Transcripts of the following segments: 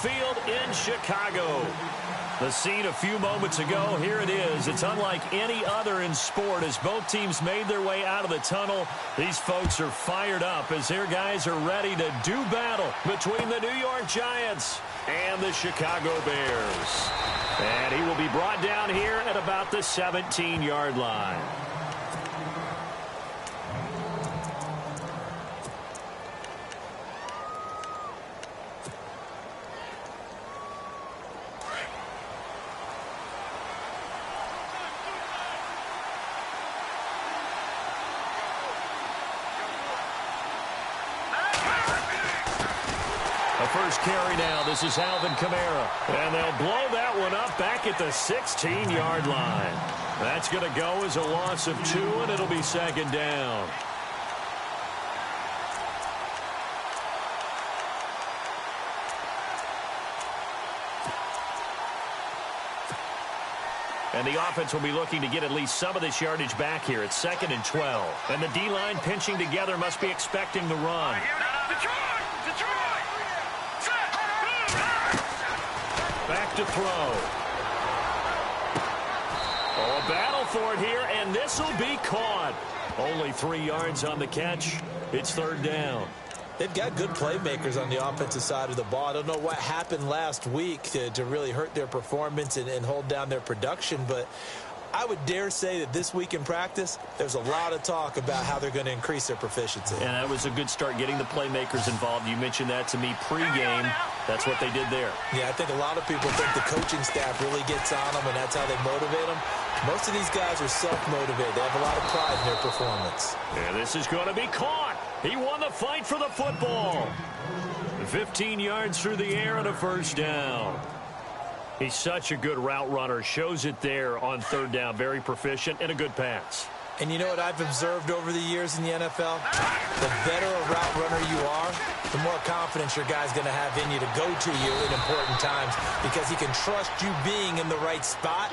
Field in Chicago. The scene a few moments ago, here it is. It's unlike any other in sport as both teams made their way out of the tunnel. These folks are fired up as their guys are ready to do battle between the New York Giants and the Chicago Bears. And he will be brought down here at about the 17-yard line. First carry now. This is Alvin Kamara. And they'll blow that one up back at the 16-yard line. That's going to go as a loss of 2, and it'll be second down. And the offense will be looking to get at least some of this yardage back here. It's 2nd and 12. And the D-line pinching together must be expecting the run. Back to throw. Oh, a battle for it here, and this will be caught. Only 3 yards on the catch. It's 3rd down. They've got good playmakers on the offensive side of the ball. I don't know what happened last week to really hurt their performance and hold down their production, but I would dare say that this week in practice, there's a lot of talk about how they're going to increase their proficiency. And that was a good start getting the playmakers involved. You mentioned that to me pregame. That's what they did there. Yeah, I think a lot of people think the coaching staff really gets on them, and that's how they motivate them. Most of these guys are self-motivated. They have a lot of pride in their performance. And this is going to be caught. He won the fight for the football. 15 yards through the air and a first down. He's such a good route runner. Shows it there on 3rd down. Very proficient and a good pass. And you know what I've observed over the years in the NFL? The better a route runner you are, the more confidence your guy's going to have in you to go to you in important times because he can trust you being in the right spot,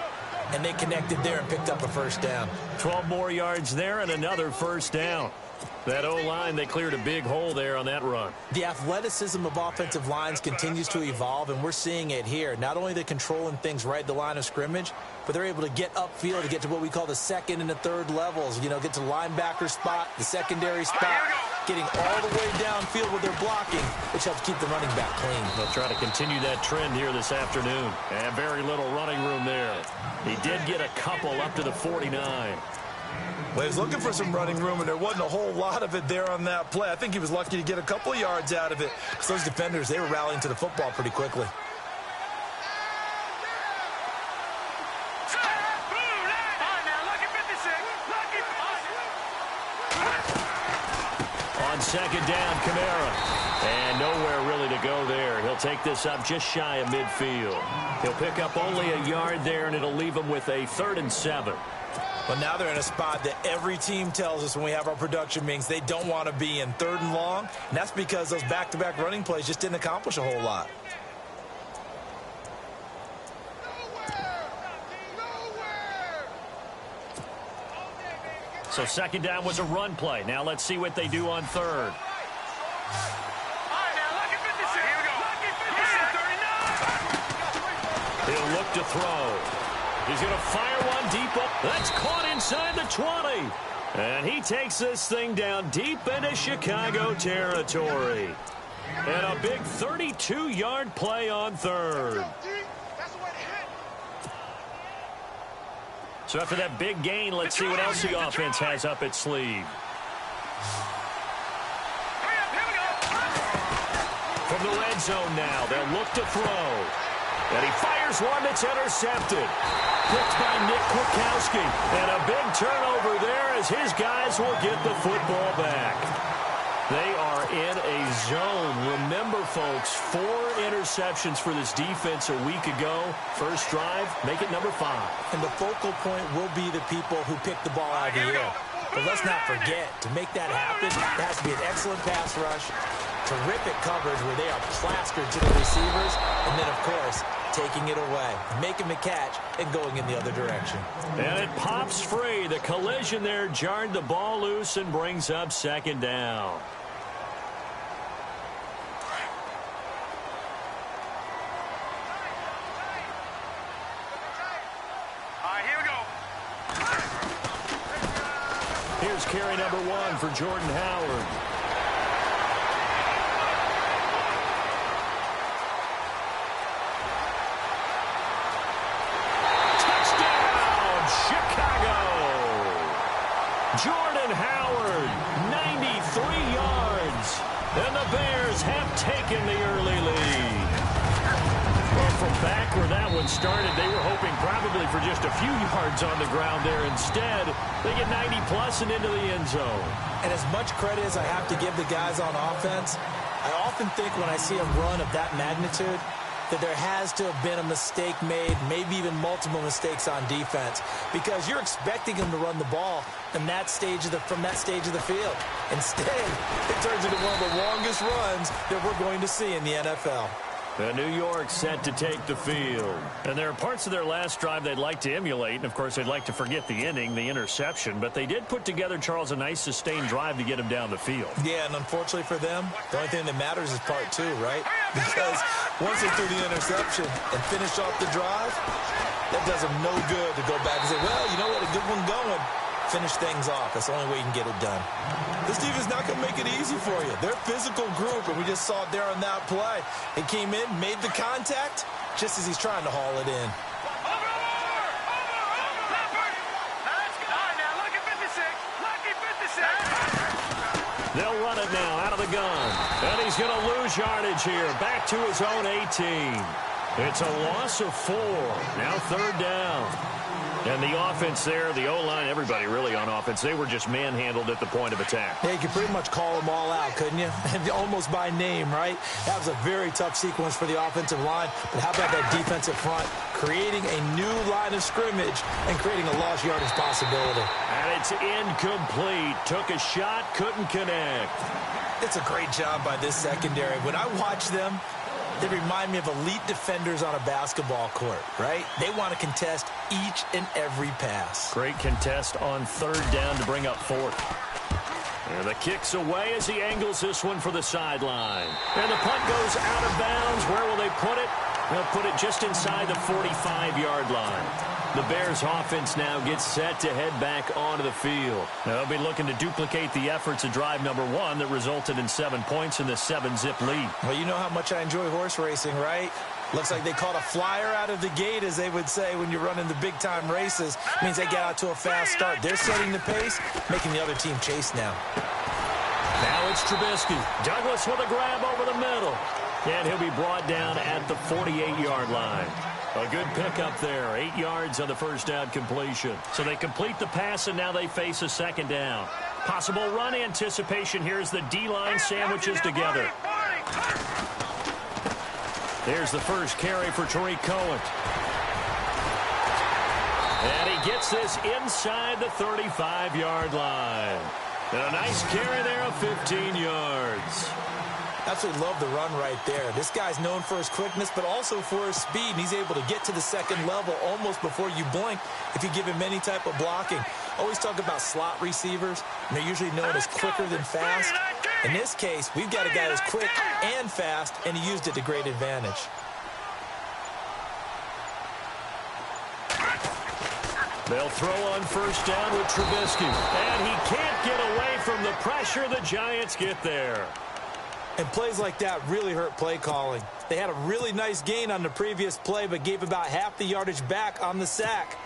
and they connected there and picked up a first down. 12 more yards there and another first down. That O-line, they cleared a big hole there on that run. The athleticism of offensive lines continues to evolve, and we're seeing it here. Not only are they controlling things right at the line of scrimmage, but they're able to get upfield to get to what we call the 2nd and the 3rd levels. You know, get to the linebacker spot, the secondary spot, getting all the way downfield with their blocking, which helps keep the running back clean. They'll try to continue that trend here this afternoon. And very little running room there. He did get a couple up to the 49. Well, he was looking for some running room, and there wasn't a whole lot of it there on that play. I think he was lucky to get a couple of yards out of it. So those defenders, they were rallying to the football pretty quickly. On 2nd down, Kamara. And nowhere really to go there. He'll take this up just shy of midfield. He'll pick up only a yard there, and it'll leave him with a 3rd and 7. Well, now they're in a spot that every team tells us when we have our production meetings they don't want to be in, 3rd and long. And that's because those back-to-back running plays just didn't accomplish a whole lot. So 2nd down was a run play. Now let's see what they do on 3rd. He'll look to throw. He's going to fire one deep up. That's caught inside the 20. And he takes this thing down deep into Chicago territory. And a big 32-yard play on 3rd. So after that big gain, let's see what else the offense has up its sleeve. From the red zone now, they'll look to throw. And he fires one that's intercepted. Picked by Nick Kwiatkowski. And a big turnover there as his guys will get the football back. They are in a zone. Remember, folks, 4 interceptions for this defense a week ago. First drive, make it number 5. And the focal point will be the people who pick the ball out of the air. But let's not forget, to make that happen, it has to be an excellent pass rush, terrific coverage where they are plastered to the receivers, and then, of course, taking it away, making the catch, and going in the other direction. And it pops free. The collision there jarred the ball loose and brings up 2nd down. Here's carry number 1 for Jordan Howard. Touchdown, Chicago! Jordan Howard, 93 yards. And the Bears have taken the early lead. Well, from back where that one started, they were hoping probably for just a few yards on the ground there. Instead, they get 90-plus and into the end zone. And as much credit as I have to give the guys on offense, I often think when I see a run of that magnitude that there has to have been a mistake made, maybe even multiple mistakes on defense, because you're expecting them to run the ball from that stage of the field. Instead, it turns into one of the longest runs that we're going to see in the NFL. New York set to take the field. And there are parts of their last drive they'd like to emulate. And, of course, they'd like to forget the ending, the interception. But they did put together, Charles, a nice sustained drive to get them down the field. Yeah, and unfortunately for them, the only thing that matters is part 2, right? Because once they threw the interception and finished off the drive, that does them no good to go back and say, well, you know what, a good one going. Finish things off. That's the only way you can get it done. This team is not going to make it easy for you. They're a physical group, and we just saw it there on that play. He came in, made the contact, just as he's trying to haul it in. They'll run it now out of the gun. And he's going to lose yardage here. Back to his own 18. It's a loss of 4. Now 3rd down. And the offense there, the O-line, everybody really on offense, they were just manhandled at the point of attack. Yeah, you could pretty much call them all out, couldn't you? Almost by name, right? That was a very tough sequence for the offensive line. But how about that defensive front creating a new line of scrimmage and creating a lost yardage possibility? And it's incomplete. Took a shot, couldn't connect. It's a great job by this secondary. When I watch them, they remind me of elite defenders on a basketball court, right? They want to contest each and every pass. Great contest on 3rd down to bring up 4th. And the kick's away as he angles this one for the sideline. And the punt goes out of bounds. Where will they put it? They'll put it just inside the 45-yard line. The Bears offense now gets set to head back onto the field. They'll be looking to duplicate the efforts of drive number 1 that resulted in 7 points in the 7-zip lead. Well, you know how much I enjoy horse racing, right? Looks like they caught a flyer out of the gate, as they would say when you're running the big-time races. It means they get out to a fast start. They're setting the pace, making the other team chase now. Now it's Trubisky. Douglas with a grab over the middle. And he'll be brought down at the 48-yard line. A good pickup there. 8 yards on the first down completion. So they complete the pass, and now they face a 2nd down. Possible run anticipation here as the D-line sandwiches together. There's the first carry for Tariq Cohen. And he gets this inside the 35-yard line. And a nice carry there of 15 yards. Absolutely love the run right there. This guy's known for his quickness, but also for his speed. And he's able to get to the 2nd level almost before you blink if you give him any type of blocking. Always talk about slot receivers, and they're usually known as quicker than fast. In this case, we've got a guy who's quick and fast, and he used it to great advantage. They'll throw on 1st down with Trubisky. And he can't get away from the pressure. The Giants get there. And plays like that really hurt play calling. They had a really nice gain on the previous play, but gave about half the yardage back on the sack.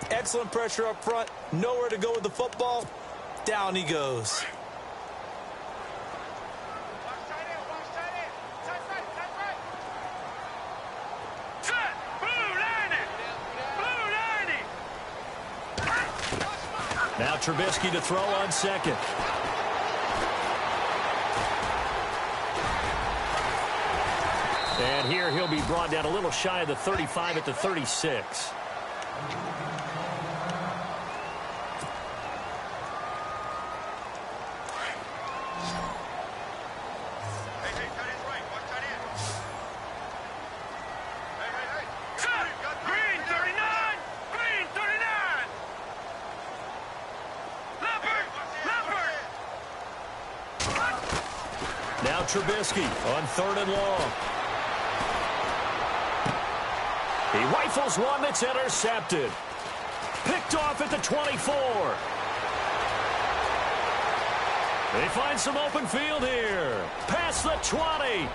Excellent pressure up front. Nowhere to go with the football. Down he goes. Now Trubisky to throw on 2nd. And here he'll be brought down a little shy of the 35 at the 36. Now Trubisky on 3rd and long. He rifles one that's intercepted. Picked off at the 24. They find some open field here. Past the 20.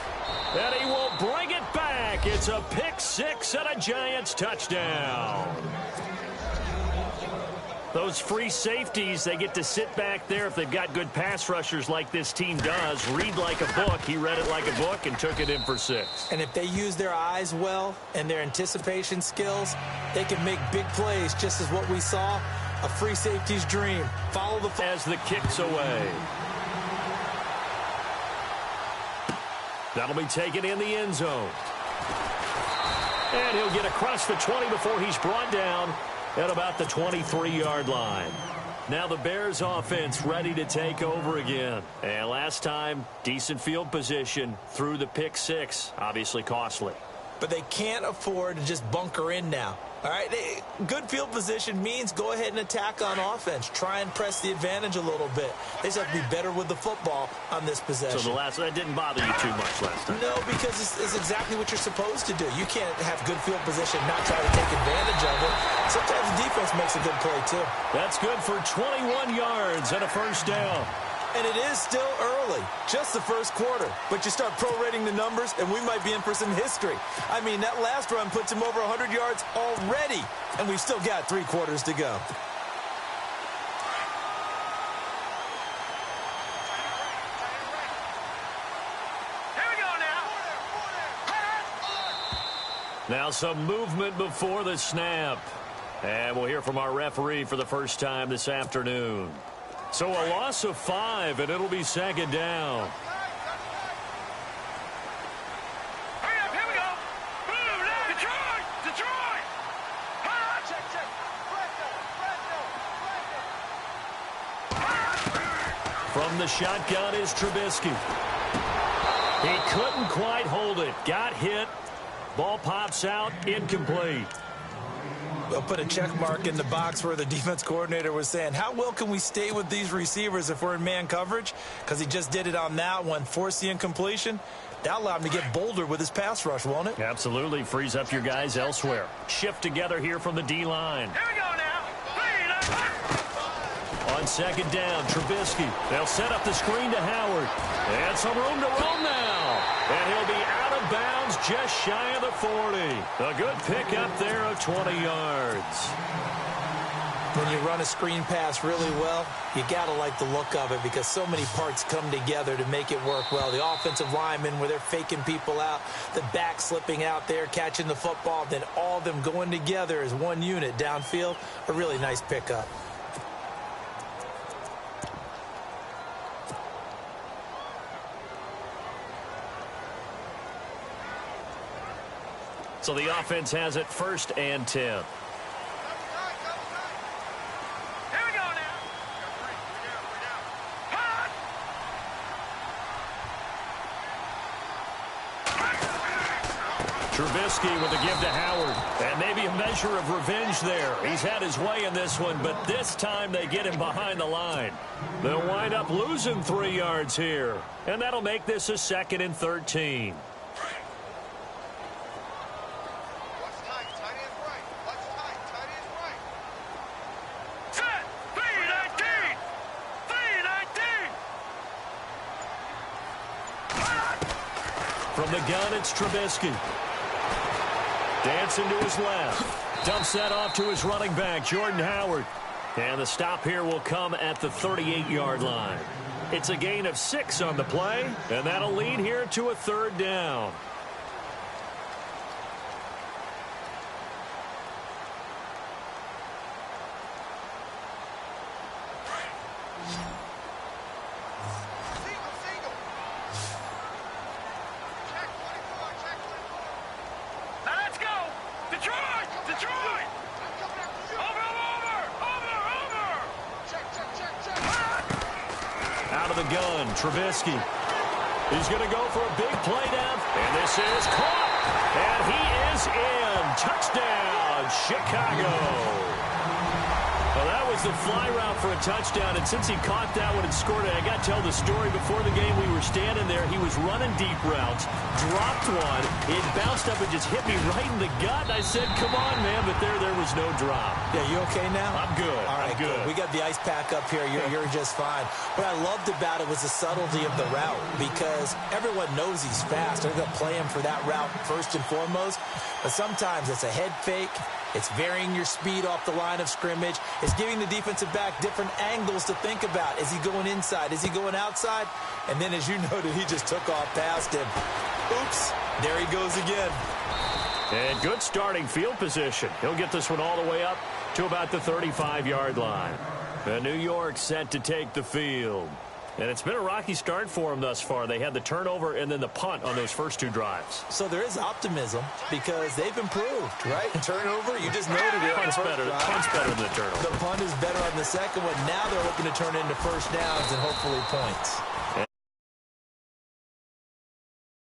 And he will bring it back. It's a pick six and a Giants touchdown. Those free safeties, they get to sit back there if they've got good pass rushers like this team does. Read like a book. He read it like a book and took it in for 6. And if they use their eyes well and their anticipation skills, they can make big plays, just as what we saw. A free safety's dream. Follow the as the kick's away. That'll be taken in the end zone. And he'll get across the 20 before he's brought down at about the 23-yard line. Now the Bears offense ready to take over again. And last time, decent field position through the pick six. Obviously costly. But they can't afford to just bunker in now. All right, good field position means go ahead and attack on offense. Try and press the advantage a little bit. They just have to be better with the football on this possession. So that didn't bother you too much last time? No, because it's exactly what you're supposed to do. You can't have good field position and not try to take advantage of it. Sometimes the defense makes a good play, too. That's good for 21 yards and a first down. And it is still early, just the first quarter. But you start prorating the numbers, and we might be in for some history. I mean, that last run puts him over 100 yards already, and we've still got 3 quarters to go. Here we go now. Now some movement before the snap. And we'll hear from our referee for the first time this afternoon. So a loss of 5, and it'll be second down. Hurry up, here we go. Detroit! Detroit! Check. From the shotgun is Trubisky. He couldn't quite hold it. Got hit. Ball pops out. Incomplete. They'll put a check mark in the box where the defense coordinator was saying, how well can we stay with these receivers if we're in man coverage? Because he just did it on that one, forced the incompletion. That'll allow him to get bolder with his pass rush, won't it? Absolutely. Frees up your guys elsewhere. Shift together here from the D-line. Here we go now. On second down, Trubisky. They'll set up the screen to Howard. And some room to roam now. And he'll be out of bounds just shy of the 40. A good pickup there of 20 yards. When you run a screen pass really well, you got to like the look of it because so many parts come together to make it work well. The offensive linemen where they're faking people out, the back slipping out there, catching the football, then all of them going together as one unit downfield. A really nice pickup. So the offense has it 1st and 10. Here we go now. Trubisky with a give to Howard. And maybe a measure of revenge there. He's had his way in this one, but this time they get him behind the line. They'll wind up losing 3 yards here. And that'll make this a 2nd and 13. From the gun, it's Trubisky. Dancing to his left. Dumps that off to his running back, Jordan Howard. And the stop here will come at the 38-yard line. It's a gain of 6 on the play, and that'll lead here to a 3rd down. Trubisky. He's going to go for a big play down. And this is caught. And he is in. Touchdown, Chicago. Well, that was the fly route for a touchdown, and since he caught that one and scored it, I got to tell the story. Before the game, we were standing there. He was running deep routes, dropped one. It bounced up and just hit me right in the gut. I said, come on, man, but there was no drop. Yeah, you okay now? I'm good. All right, I'm good. We got the ice pack up here. You're just fine. What I loved about it was the subtlety of the route, because everyone knows he's fast. They're going to play him for that route first and foremost, but sometimes it's a head fake. It's varying your speed off the line of scrimmage. It's giving the defensive back different angles to think about. Is he going inside? Is he going outside? And then, as you noted, he just took off past him. Oops, there he goes again. And good starting field position. He'll get this one all the way up to about the 35-yard line. And New York set to take the field. And it's been a rocky start for them thus far. They had the turnover and then the punt on those first two drives. So there is optimism because they've improved, right? Turnover, you just noted it. Punt's better than the turnover. The punt is better on the second one. Now they're hoping to turn into first downs and hopefully points.